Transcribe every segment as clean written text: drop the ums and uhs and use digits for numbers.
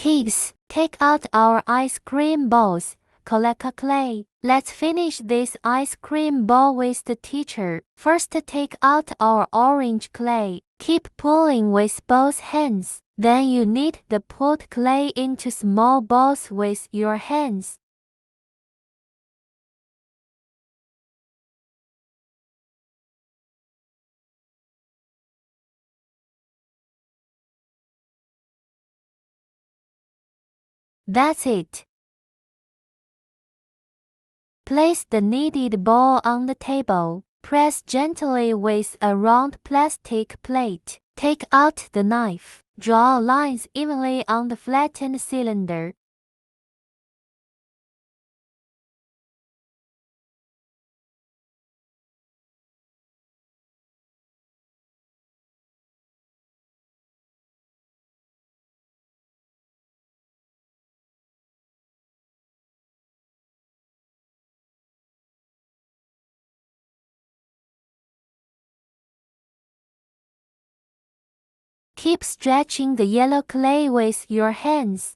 Kids, take out our ice cream balls. Collect a clay. Let's finish this ice cream ball with the teacher. First, take out our orange clay. Keep pulling with both hands. Then you need to put clay into small balls with your hands. That's it. Place the kneaded ball on the table. Press gently with a round plastic plate. Take out the knife. Draw lines evenly on the flattened cylinder. Keep stretching the yellow clay with your hands.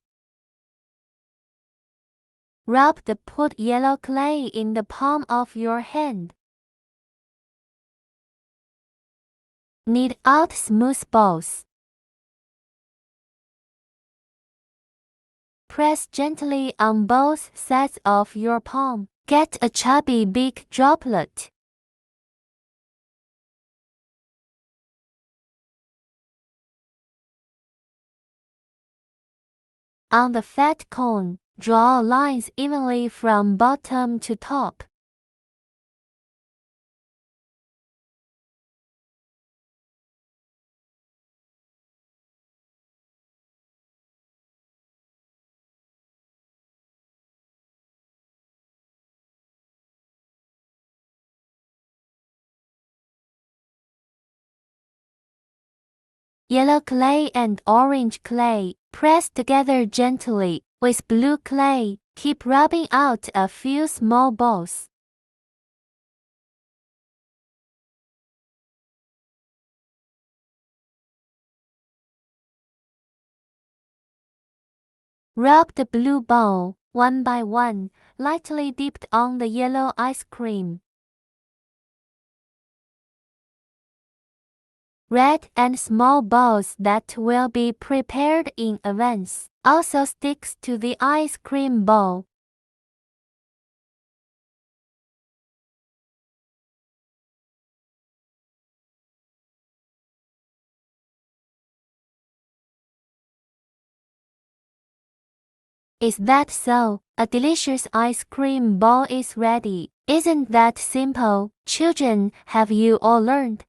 Rub the put yellow clay in the palm of your hand. Knead out smooth balls. Press gently on both sides of your palm. Get a chubby big droplet. On the fat cone, draw lines evenly from bottom to top. Yellow clay and orange clay, press together gently. With blue clay, keep rubbing out a few small balls. Rub the blue ball, one by one, lightly dipped on the yellow ice cream. Red and small balls that will be prepared in advance also sticks to the ice cream ball. Is that so? A delicious ice cream ball is ready. Isn't that simple? Children, have you all learned